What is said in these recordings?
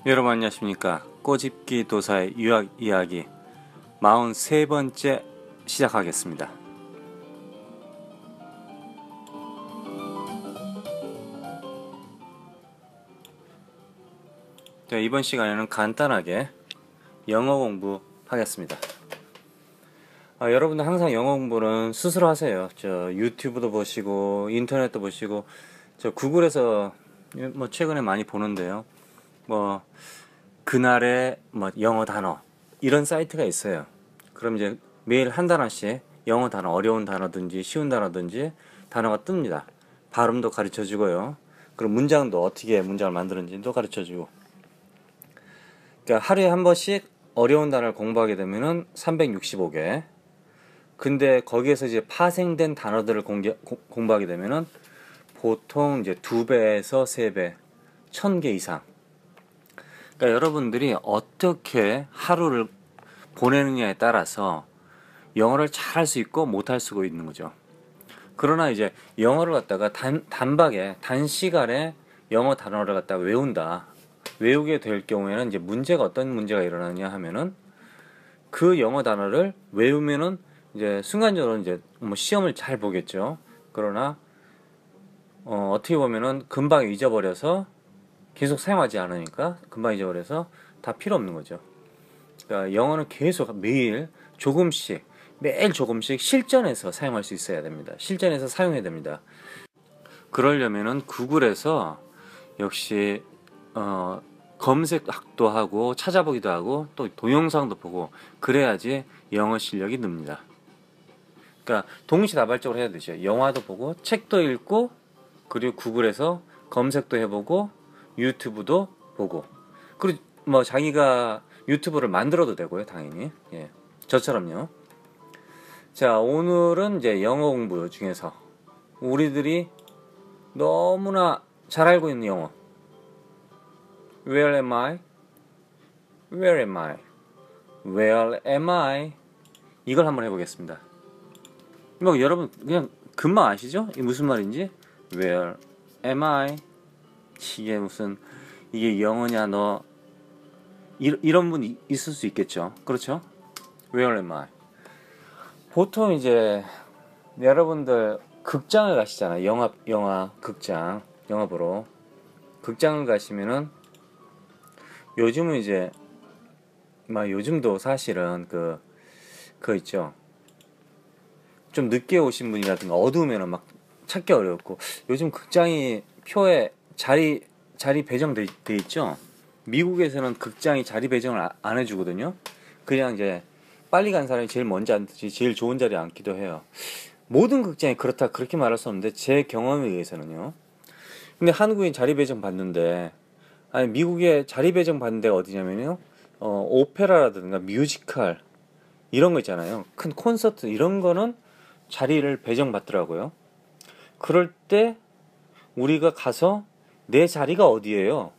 여러분 안녕하십니까. 꼬집기 도사의 유학 이야기 43번째 시작하겠습니다. 자, 이번 시간에는 간단하게 영어 공부하겠습니다. 여러분들 항상 영어 공부는 스스로 하세요. 저 유튜브도 보시고 인터넷도 보시고 저 구글에서 뭐 최근에 많이 보는데요. 뭐 그날의 뭐 영어 단어 이런 사이트가 있어요. 그럼 이제 매일 한 단어씩 영어 단어, 어려운 단어든지 쉬운 단어든지 단어가 뜹니다. 발음도 가르쳐 주고요. 그리고 문장도 어떻게 문장을 만드는지도 가르쳐 주고. 그러니까 하루에 한 번씩 어려운 단어를 공부하게 되면은 365개. 근데 거기에서 이제 파생된 단어들을 공부하게 되면은 보통 이제 2배에서 3배, 1000개 이상. 그러니까 여러분들이 어떻게 하루를 보내느냐에 따라서 영어를 잘할 수 있고 못할 수가 있는 거죠. 그러나 이제 영어를 갖다가 단박에 단시간에 영어 단어를 갖다가 외우게 될 경우에는 이제 어떤 문제가 일어나냐 하면은 그 영어 단어를 외우면은 이제 순간적으로 이제 뭐 시험을 잘 보겠죠. 그러나 어떻게 보면은 금방 잊어버려서 계속 사용하지 않으니까 금방 잊어버려서 다 필요 없는 거죠. 그러니까 영어는 계속 매일 조금씩 실전에서 사용할 수 있어야 됩니다. 실전에서 사용해야 됩니다. 그러려면은 구글에서 역시 검색도 하고 찾아보기도 하고 또 동영상도 보고 그래야지 영어 실력이 늡니다. 그러니까 동시다발적으로 해야 되죠. 영화도 보고 책도 읽고 그리고 구글에서 검색도 해보고 유튜브도 보고 그리고 뭐 자기가 유튜브를 만들어도 되고요. 당연히 저처럼요. 자, 오늘은 이제 영어 공부 중에서 우리들이 너무나 잘 알고 있는 영어 Where am I? Where am I? Where am I? 이걸 한번 해보겠습니다. 뭐 여러분 그냥 금방 아시죠? 이게 무슨 말인지? Where am I? 이게 영어냐 너 이런 분 있을 수 있겠죠. 그렇죠? Where am I? 보통 이제 여러분들 극장을 가시잖아요. 영화 극장 영화 보러 극장을 가시면은 요즘은 이제 요즘도 사실은 그거 있죠. 좀 늦게 오신 분이라든가 어두우면은 막 찾기 어렵고 요즘 극장이 표에 자리 배정돼 있죠. 미국에서는 극장이 자리 배정을 안 해주거든요. 그냥 이제 빨리 간 사람이 제일 먼저 앉듯이 제일 좋은 자리에 앉기도 해요. 모든 극장이 그렇다 그렇게 말할 수 없는데 제 경험에 의해서는요. 근데 한국인 자리 배정 받는데 미국에 자리 배정 받는 데가 어디냐면요. 오페라라든가 뮤지컬 이런 거 있잖아요. 큰 콘서트 이런 거는 자리를 배정 받더라고요. 그럴 때 우리가 가서 내 자리가 어디예요?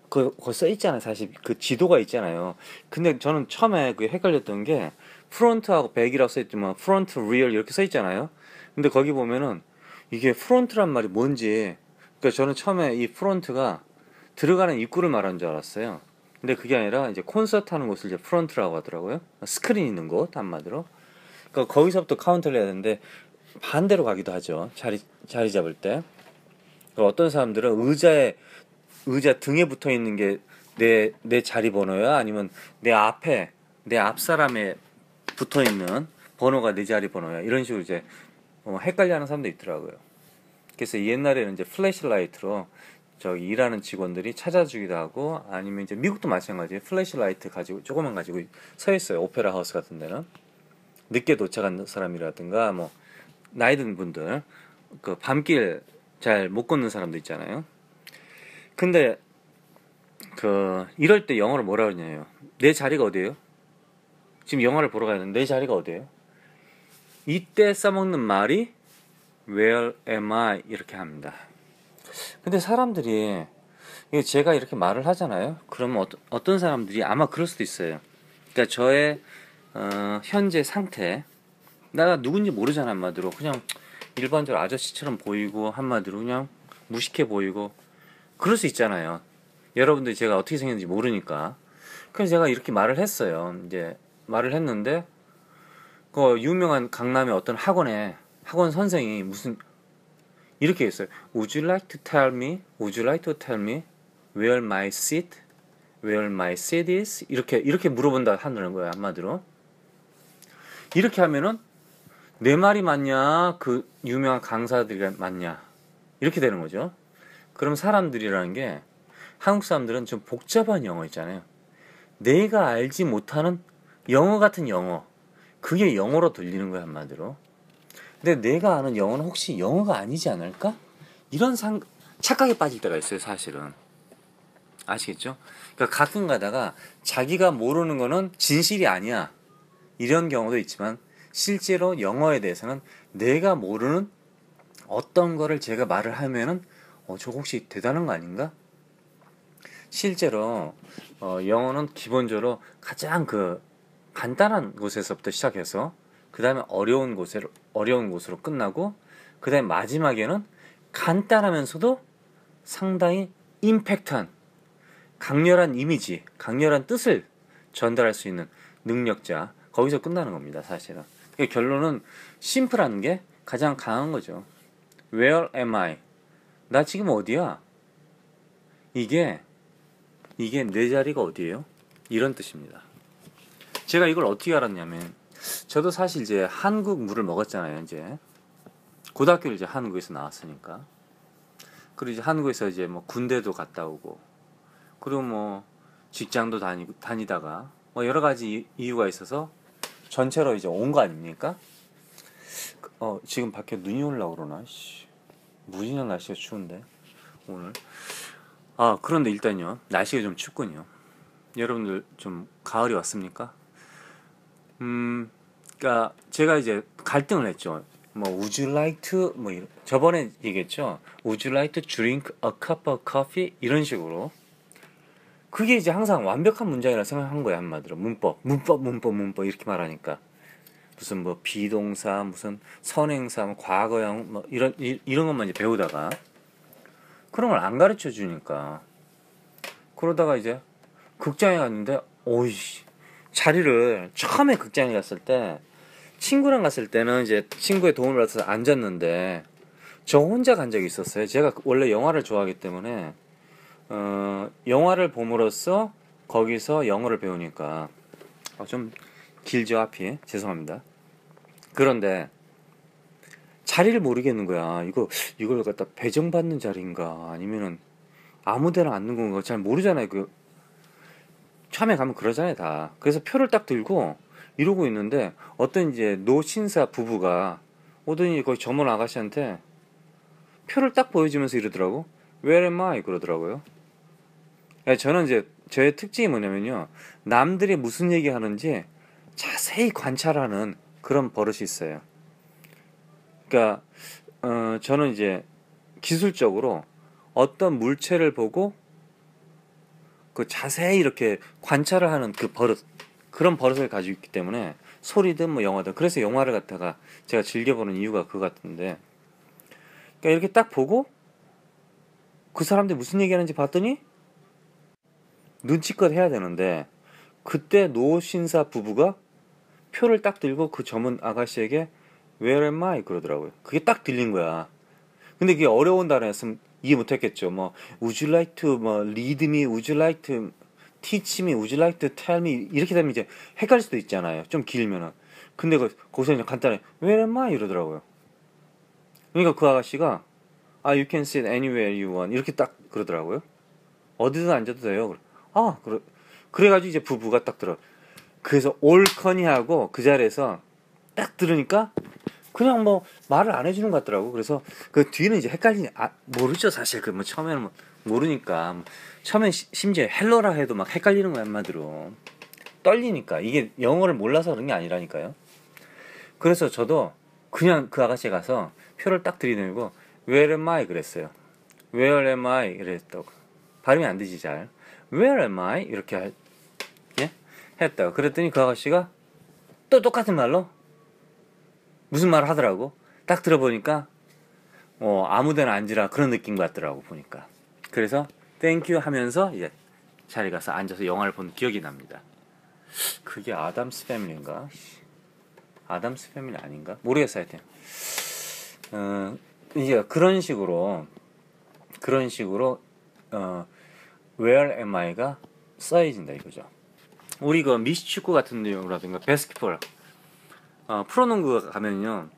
그거 써 있잖아요. 사실 그 지도가 있잖아요. 근데 저는 처음에 그 헷갈렸던 게 프론트하고 백이라고 써 있지만 프론트, 리얼 이렇게 써 있잖아요. 근데 거기 보면은 이게 프론트란 말이 뭔지 그러니까 저는 처음에 이 프론트가 들어가는 입구를 말하는 줄 알았어요. 근데 그게 아니라 이제 콘서트 하는 곳을 이제 프론트라고 하더라고요. 스크린 있는 곳 한마디로. 그러니까 거기서부터 카운트를 해야 되는데 반대로 가기도 하죠. 자리 잡을 때. 그러니까 어떤 사람들은 의자 등에 붙어 있는 게 내 자리 번호야? 아니면 내 앞 사람에 붙어 있는 번호가 내 자리 번호야? 이런 식으로 이제 헷갈려 하는 사람도 있더라고요. 그래서 옛날에는 이제 플래시라이트로 저기 일하는 직원들이 찾아주기도 하고 아니면 이제 미국도 마찬가지예요. 플래시라이트 가지고 조그만 가지고 서 있어요. 오페라 하우스 같은 데는. 늦게 도착한 사람이라든가 뭐 나이 든 분들 그 밤길 잘 못 걷는 사람도 있잖아요. 근데 이럴 때 영어를 뭐라 그러냐요. 내 자리가 어디예요? 지금 영화를 보러 가야 되는데 내 자리가 어디예요? 이때 써먹는 말이 Where am I? 이렇게 합니다. 근데 사람들이 제가 이렇게 말을 하잖아요. 그러면 어떤 사람들이 아마 그럴 수도 있어요. 그러니까 저의 현재 상태 내가 누군지 모르잖아. 한마디로 그냥 일반적으로 아저씨처럼 보이고 한마디로 그냥 무식해 보이고 그럴 수 있잖아요. 여러분들이 제가 어떻게 생겼는지 모르니까. 그래서 제가 이렇게 말을 했어요. 이제 말을 했는데 그 유명한 강남의 어떤 학원 선생이 무슨 이렇게 했어요. Would you like to tell me? Would you like to tell me where my seat? Where my seat is? 이렇게 물어본다 하는 거예요. 한마디로. 이렇게 하면은 내 말이 맞냐? 그 유명한 강사들이 맞냐? 이렇게 되는 거죠. 그럼 사람들이라는 게 한국 사람들은 좀 복잡한 영어 있잖아요. 내가 알지 못하는 영어 같은 영어. 그게 영어로 들리는 거야, 한마디로. 근데 내가 아는 영어는 혹시 영어가 아니지 않을까? 이런 착각에 빠질 때가 있어요, 사실은. 아시겠죠? 그러니까 가끔 가다가 자기가 모르는 거는 진실이 아니야. 이런 경우도 있지만 실제로 영어에 대해서는 내가 모르는 어떤 거를 제가 말을 하면은 저거 혹시 대단한 거 아닌가? 실제로 영어는 기본적으로 가장 그 간단한 곳에서부터 시작해서 그 다음에 어려운 곳으로 끝나고 그 다음에 마지막에는 간단하면서도 상당히 임팩트한 강렬한 이미지, 강렬한 뜻을 전달할 수 있는 능력자, 거기서 끝나는 겁니다, 사실은. 그러니까 결론은 심플한 게 가장 강한 거죠. Where am I? 나 지금 어디야? 이게 내 자리가 어디예요? 이런 뜻입니다. 제가 이걸 어떻게 알았냐면, 저도 사실 이제 한국 물을 먹었잖아요, 이제. 고등학교를 이제 한국에서 나왔으니까. 그리고 이제 한국에서 이제 뭐 군대도 갔다 오고, 그리고 뭐 직장도 다니다가 뭐 여러 가지 이유가 있어서 전체로 이제 온 거 아닙니까? 지금 밖에 눈이 올라오고 그러나? 무진장 날씨가 추운데 오늘. 그런데 일단요, 날씨가 좀 춥군요. 여러분들 좀 가을이 왔습니까? 그러니까 제가 이제 갈등을 했죠. 뭐 would you like to 뭐 저번에 얘기했죠. would you like to drink a cup of coffee 이런 식으로. 그게 이제 항상 완벽한 문장이라 생각한 거야, 한마디로. 문법 이렇게 말하니까 무슨 뭐 비동사, 무슨 선행사, 뭐 과거형 뭐 이런 것만 이제 배우다가 그런 걸 안 가르쳐 주니까 그러다가 이제 극장에 갔는데 자리를 처음에 극장에 갔을 때 친구랑 갔을 때는 이제 친구의 도움을 받아서 앉았는데 저 혼자 간 적이 있었어요. 제가 원래 영화를 좋아하기 때문에 영화를 봄으로써 거기서 영어를 배우니까 좀 길죠, 앞이. 죄송합니다. 그런데 자리를 모르겠는 거야. 이걸 갖다 배정받는 자리인가 아니면은 아무데나 앉는 건가 잘 모르잖아요. 처음에 가면 그러잖아요, 다. 그래서 표를 딱 들고 이러고 있는데 어떤 이제 노신사 부부가 오더니 거기 점원 아가씨한테 표를 딱 보여주면서 이러더라고. Where am I? 그러더라고요. 저는 이제 저의 특징이 뭐냐면요, 남들이 무슨 얘기 하는지 자세히 관찰하는 그런 버릇이 있어요. 그러니까 저는 이제 기술적으로 어떤 물체를 보고 그 자세히 이렇게 관찰을 하는 그런 버릇을 가지고 있기 때문에 소리든 뭐 영화든, 그래서 영화를 갖다가 제가 즐겨보는 이유가 그거 같은데, 그러니까 이렇게 딱 보고 그 사람들이 무슨 얘기하는지 봤더니 눈치껏 해야 되는데 그때 노신사 부부가 표를 딱 들고 그 점원 아가씨에게 Where am I? 그러더라고요. 그게 딱 들린 거야. 근데 그게 어려운 단어였으면 이해 못했겠죠. 뭐 Would you like to 뭐 lead me? Would you like to teach me? Would you like to tell me? 이렇게 되면 이제 헷갈릴 수도 있잖아요, 좀 길면은. 근데 거기서 그냥 간단해 Where am I? 이러더라고요. 그러니까 그 아가씨가 You can sit anywhere you want 이렇게 딱 그러더라고요. 어디든 앉아도 돼요. 그래가지고 이제 부부가 딱 들어. 그래서 올커니 하고 그 자리에서 딱 들으니까 그냥 뭐 말을 안 해주는 것 같더라고. 그래서 그 뒤는 이제 모르죠, 사실. 뭐 처음에는 뭐 모르니까. 처음엔 심지어 헬로라 해도 막 헷갈리는 거야, 한마디로. 떨리니까. 이게 영어를 몰라서 그런 게 아니라니까요. 그래서 저도 그냥 그 아가씨에 가서 표를 딱 들이대고 Where am I? 그랬어요. Where am I? 이랬다고. 발음이 안 되지, 잘. Where am I? 이렇게 했다고. 그랬더니 그 아가씨가 또 똑같은 말로 무슨 말을 하더라고. 딱 들어보니까 아무데나 앉으라 그런 느낌 같더라고, 보니까. 그래서 땡큐 하면서 이제 자리 가서 앉아서 영화를 본 기억이 납니다. 그게 아담스 패밀리인가? 아담스 패밀리 아닌가? 모르겠어요. 하여튼 이제 그런 식으로 Where am I가 써야진다 이거죠. 우리 그 미식축구 같은 경우라든가 바스켓볼 프로농구 가면요,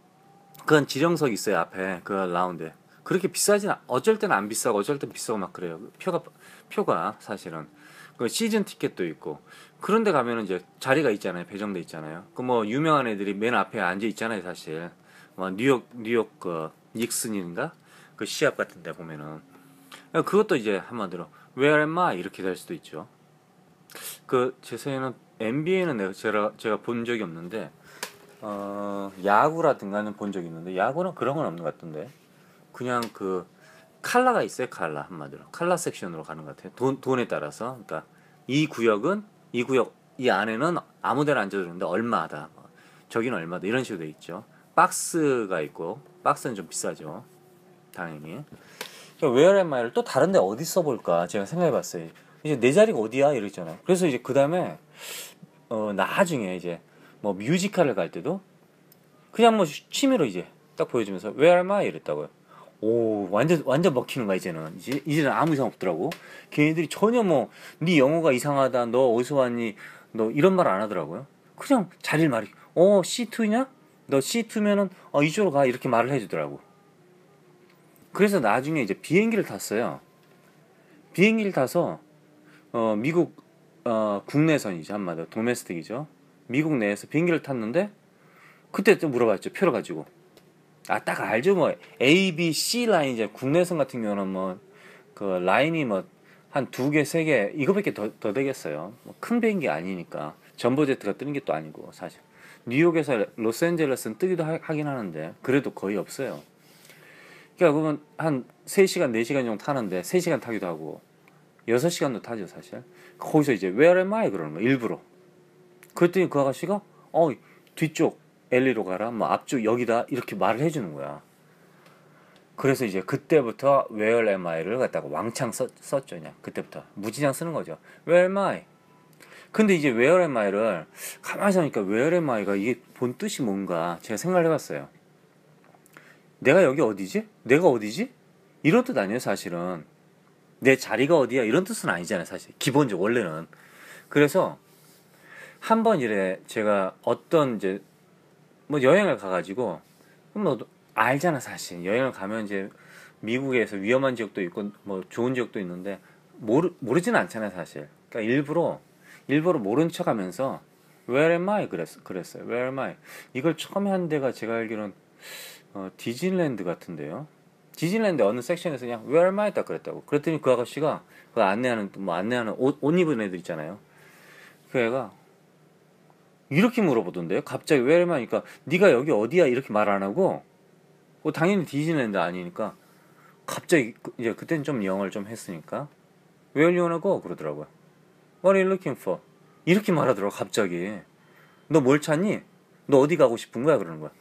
그건 지령석이 있어요. 앞에 그 라운드에. 그렇게 비싸진 어쩔 때는 안 비싸고 어쩔 땐 비싸고 막 그래요. 표가 사실은 그 시즌 티켓도 있고. 그런데 가면은 이제 자리가 있잖아요. 배정돼 있잖아요. 그 뭐 유명한 애들이 맨 앞에 앉아 있잖아요. 사실 뭐 뉴욕 그 닉슨인가 그 시합 같은데 보면은 그것도 이제 한마디로 Where am I 이렇게 될 수도 있죠. 그 제 생각에는 NBA는 제가 본 적이 없는데 야구라든가는 본 적이 있는데 야구는 그런 건 없는 것 같던데 그냥 그 칼라가 있어요. 칼라 한마디로 칼라 섹션으로 가는 것 같아요. 돈에 따라서 그러니까 이 구역 이 안에는 아무데나 앉아도 되는데 얼마다 저기는 얼마다 이런 식으로 돼 있죠. 박스가 있고 박스는 좀 비싸죠. 당연히. 그러니까 Where am I를 또 다른데 어디 써볼까 제가 생각해봤어요. 이제 내 자리가 어디야 이랬잖아요. 그래서 이제 그 다음에 나중에 이제 뭐 뮤지컬을 갈 때도 그냥 뭐 취미로 이제 딱 보여주면서 Where am I 이랬다고요. 오 완전 먹히는 거야 이제는. 이제는 아무 이상 없더라고. 걔네들이 전혀 뭐 네 영어가 이상하다 너 어디서 왔니 너 이런 말 안 하더라고요. 그냥 자리를 말이 C2냐 너 C2면은 이쪽으로 가 이렇게 말을 해주더라고. 그래서 나중에 이제 비행기를 탔어요. 비행기를 타서 미국 국내선이죠. 한마디로 도메스틱이죠. 미국 내에서 비행기를 탔는데 그때 또 물어봤죠. 표를 가지고. 딱 알죠. 뭐 A, B, C 라인이죠. 국내선 같은 경우는 뭐 그 라인이 뭐 한 2개, 3개 이거밖에 더 되겠어요. 큰 비행기 아니니까. 전보제트가 뜨는 게 또 아니고 사실. 뉴욕에서 로스앤젤레스는 뜨기도 하긴 하는데 그래도 거의 없어요. 그러니까 그건 한 3시간, 4시간 정도 타는데 3시간 타기도 하고 6시간도 타죠 사실. 거기서 이제 Where am I 그러는 거 일부러. 그랬더니 그 아가씨가 뒤쪽 엘리로 가라 뭐 앞쪽 여기다 이렇게 말을 해주는 거야. 그래서 이제 그때부터 Where am I를 갖다가 왕창 썼죠. 그냥 그때부터 무지장 쓰는 거죠. Where am I? 근데 이제 Where am I를 가만히 생각하니까 Where am I가 이게 본 뜻이 뭔가 제가 생각을 해봤어요. 내가 여기 어디지? 내가 어디지? 이런 뜻 아니에요 사실은. 내 자리가 어디야 이런 뜻은 아니잖아요 사실 기본적으로 원래는. 그래서 한번 이래 제가 어떤 이제 뭐 여행을 가가지고 뭐 알잖아 사실 여행을 가면 이제 미국에서 위험한 지역도 있고 뭐 좋은 지역도 있는데 모르지는 않잖아요 사실. 그러니까 일부러 모른 척하면서 Where am I 그랬어요. Where am I 이걸 처음에 한 데가 제가 알기로는 디즈니랜드 같은데요. 디즈니랜드 어느 섹션에서 그냥 Where am I 딱 그랬다고. 그랬더니 그 아가씨가 그 안내하는 옷 입은 애들 있잖아요. 그 애가 이렇게 물어보던데요. 갑자기 Where am I? 그러니까 네가 여기 어디야 이렇게 말 안 하고 당연히 디즈니랜드 아니니까 갑자기 이제 그때는 좀 영어를 좀 했으니까 Where you wanna go? 그러더라고요. What are you looking for? 이렇게 말하더라고 갑자기. 너 뭘 찾니? 너 어디 가고 싶은 거야? 그러는 거야.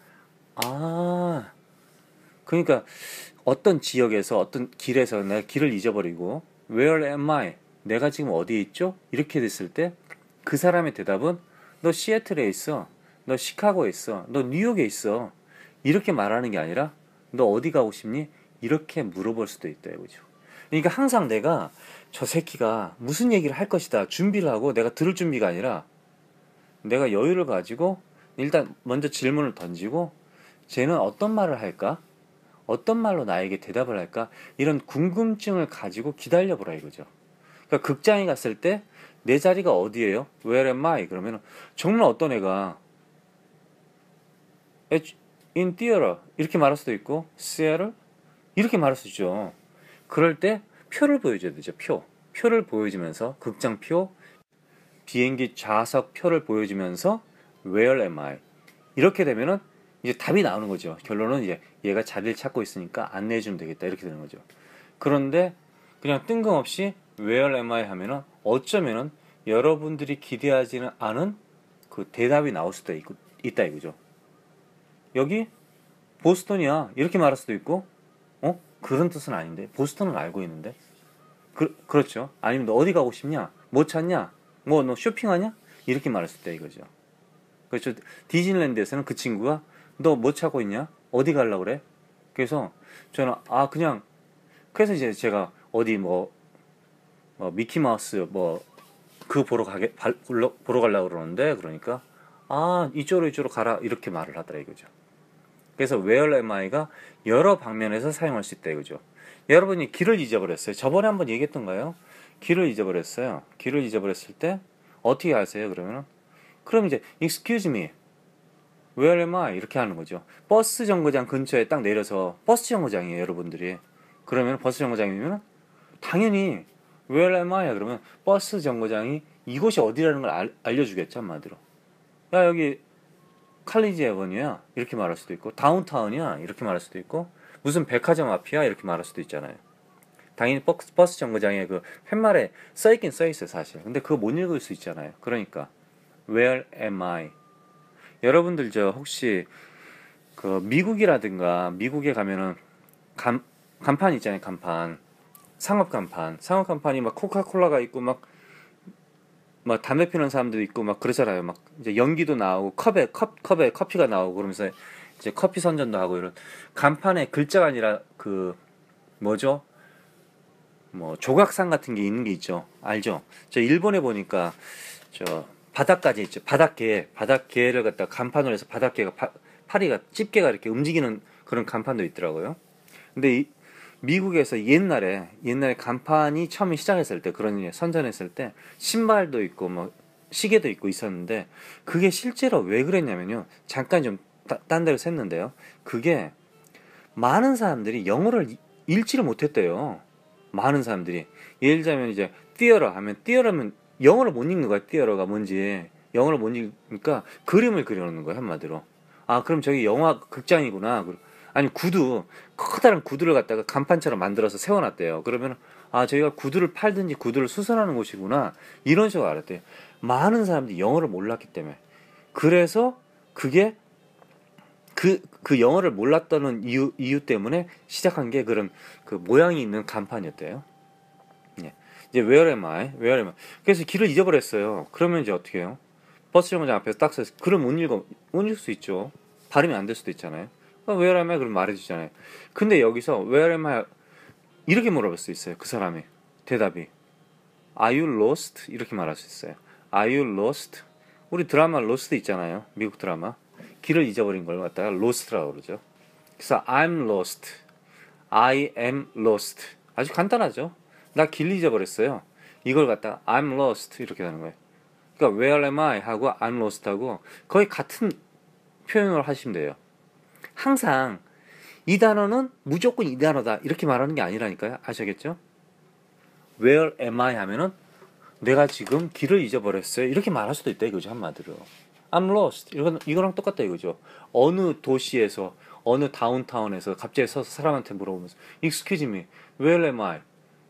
그러니까 어떤 지역에서 어떤 길에서 내가 길을 잊어버리고 Where am I? 내가 지금 어디에 있죠? 이렇게 됐을 때 그 사람의 대답은 너 시애틀에 있어. 너 시카고에 있어. 너 뉴욕에 있어. 이렇게 말하는 게 아니라 너 어디 가고 싶니? 이렇게 물어볼 수도 있다 이거죠. 그러니까 항상 내가 저 새끼가 무슨 얘기를 할 것이다 준비를 하고 내가 들을 준비가 아니라 내가 여유를 가지고 일단 먼저 질문을 던지고 쟤는 어떤 말을 할까? 어떤 말로 나에게 대답을 할까? 이런 궁금증을 가지고 기다려보라 이거죠. 그러니까 극장에 갔을 때 내 자리가 어디예요? Where am I? 그러면 정말 어떤 애가 in theater 이렇게 말할 수도 있고 Seattle 이렇게 말할 수 있죠. 그럴 때 표를 보여줘야 되죠. 표를 보여주면서 극장표, 비행기 좌석 표를 보여주면서 Where am I? 이렇게 되면은 이제 답이 나오는 거죠. 결론은 이제 얘가 자리를 찾고 있으니까 안내해주면 되겠다 이렇게 되는 거죠. 그런데 그냥 뜬금없이 Where am I 하면은 어쩌면은 여러분들이 기대하지는 않은 그 대답이 나올 수도 있다 이거죠. 여기 보스턴이야 이렇게 말할 수도 있고 그런 뜻은 아닌데 보스턴은 알고 있는데 그렇죠. 아니면 너 어디 가고 싶냐? 뭐 찾냐? 뭐 너 쇼핑하냐? 이렇게 말했을 때 이거죠. 그렇죠. 디즈니랜드에서는 그 친구가 너 뭐 찾고 있냐? 어디 가려고 그래? 그래서 저는 그냥 그래서 이제 제가 어디 미키마우스 그 보러 가려고 그러는데 그러니까 이쪽으로 가라 이렇게 말을 하더라 이거죠. 그래서 where am I가 여러 방면에서 사용할 수 있다 이거죠. 여러분이 길을 잊어버렸어요. 저번에 한번 얘기했던가요? 길을 잊어버렸어요. 길을 잊어버렸을 때 어떻게 하세요? 그럼 이제 excuse me, where am I? 이렇게 하는 거죠. 버스 정거장 근처에 딱 내려서 버스 정거장이에요, 여러분들이. 그러면 버스 정거장이면 당연히 where am I? 그러면 버스 정거장이 이곳이 어디라는 걸 알려주겠죠, 한마디로. 야, 여기 칼리지 에버뉴야 이렇게 말할 수도 있고 다운타운이야 이렇게 말할 수도 있고 무슨 백화점 앞이야 이렇게 말할 수도 있잖아요. 당연히 버스 정거장에 그 팻말에 써있긴 써있어요 사실. 근데 그거 못 읽을 수 있잖아요. 그러니까 where am I? 여러분들 저 혹시 그 미국에 가면은 간판 있잖아요. 간판 상업 간판이 막 코카콜라가 있고 막 담배 피는 사람도 있고 막 그러잖아요. 막 이제 연기도 나오고 컵에 커피가 나오고 그러면서 이제 커피 선전도 하고 이런 간판에 글자가 아니라 그 뭐죠? 조각상 같은 게 있는 게 있죠. 알죠? 저 일본에 보니까 저 바닥까지 있죠. 바닥개를 갖다 간판으로 해서 바닥개가 파리가 집게가 이렇게 움직이는 그런 간판도 있더라고요. 근데 미국에서 옛날에 간판이 처음에 시작했을 때 그런 선전했을 때 신발도 있고 시계도 있고 있었는데 그게 실제로 왜 그랬냐면요. 잠깐 좀 딴 데로 샜는데요. 그게 많은 사람들이 영어를 읽지를 못했대요. 많은 사람들이 예를 들자면 이제 띄어러면 영어를 못 읽는 거야. 띄어러가 뭔지 영어를 못 읽으니까 그림을 그려놓는 거야 한마디로. 그럼 저기 영화 극장이구나. 아니 커다란 구두를 갖다가 간판처럼 만들어서 세워놨대요. 그러면 저희가 구두를 팔든지 구두를 수선하는 곳이구나 이런 식으로 알았대요. 많은 사람들이 영어를 몰랐기 때문에. 그래서 그게 그 영어를 몰랐다는 이유 때문에 시작한 게 그런 그 모양이 있는 간판이었대요. 예. 이제 where am I? 그래서 길을 잊어버렸어요. 그러면 이제 어떻게 해요? 버스 정거장 앞에서 딱 서서 글을 못 읽을 수 있죠. 발음이 안 될 수도 있잖아요. where am I? 그럼 말해주잖아요. 근데 여기서 where am I? 이렇게 물어볼 수 있어요. 그 사람이 대답이 Are you lost? 이렇게 말할 수 있어요. Are you lost? 우리 드라마 로스트 있잖아요. 미국 드라마. 길을 잊어버린 걸 갖다가 lost라고 그러죠. 그래서 I'm lost. I am lost. 아주 간단하죠. 나 길 잊어버렸어요. 이걸 갖다가 I'm lost 이렇게 하는 거예요. 그러니까 where am I 하고 I'm lost 하고 거의 같은 표현을 하시면 돼요. 항상 이 단어는 무조건 이 단어다 이렇게 말하는 게 아니라니까요. 아시겠죠? Where am I 하면은 내가 지금 길을 잊어버렸어요. 이렇게 말할 수도 있다 이거죠. 한마디로. I'm lost. 이거랑 똑같다 이거죠. 어느 도시에서 어느 다운타운에서 갑자기 서서 사람한테 물어보면서 Excuse me, where am I?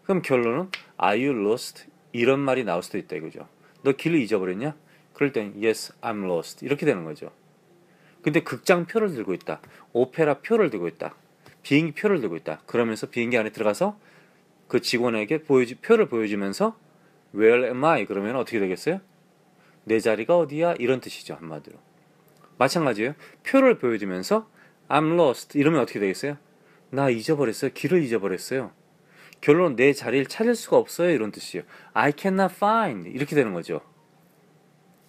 그럼 결론은 Are you lost? 이런 말이 나올 수도 있다 이거죠. 너 길을 잊어버렸냐? 그럴 땐 Yes, I'm lost. 이렇게 되는 거죠. 근데 극장 표를 들고 있다. 오페라 표를 들고 있다. 비행기 표를 들고 있다. 그러면서 비행기 안에 들어가서 그 직원에게 표를 보여주면서 Where am I? 그러면 어떻게 되겠어요? 내 자리가 어디야? 이런 뜻이죠. 한마디로. 마찬가지예요. 표를 보여주면서 I'm lost 이러면 어떻게 되겠어요? 나 잊어버렸어요. 길을 잊어버렸어요. 결론 내 자리를 찾을 수가 없어요. 이런 뜻이에요. I cannot find 이렇게 되는 거죠.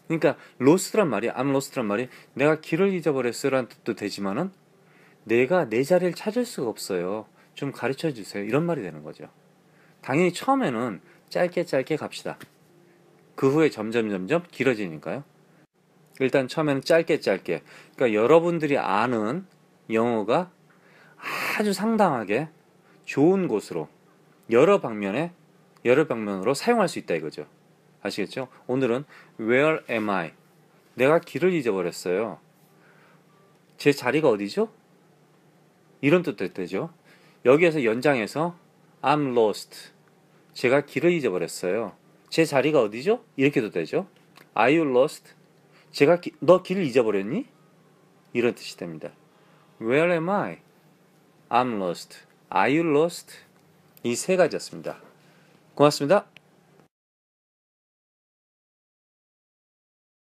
그러니까 lost란 말이 I'm lost란 말이 내가 길을 잊어버렸어요라는 뜻도 되지만은 내가 내 자리를 찾을 수가 없어요. 좀 가르쳐 주세요. 이런 말이 되는 거죠. 당연히 처음에는 짧게 갑시다. 그 후에 점점 길어지니까요. 일단 처음에는 짧게. 그러니까 여러분들이 아는 영어가 아주 상당하게 좋은 곳으로 여러 방면으로 사용할 수 있다 이거죠. 아시겠죠? 오늘은 Where am I? 내가 길을 잊어버렸어요. 제 자리가 어디죠? 이런 뜻도 되죠. 여기에서 연장해서 I'm lost. 제가 길을 잊어버렸어요. 제 자리가 어디죠? 이렇게도 되죠. Are you lost? 너 길을 잊어버렸니? 이런 뜻이 됩니다. Where am I? I'm lost. Are you lost? 이 세 가지였습니다. 고맙습니다.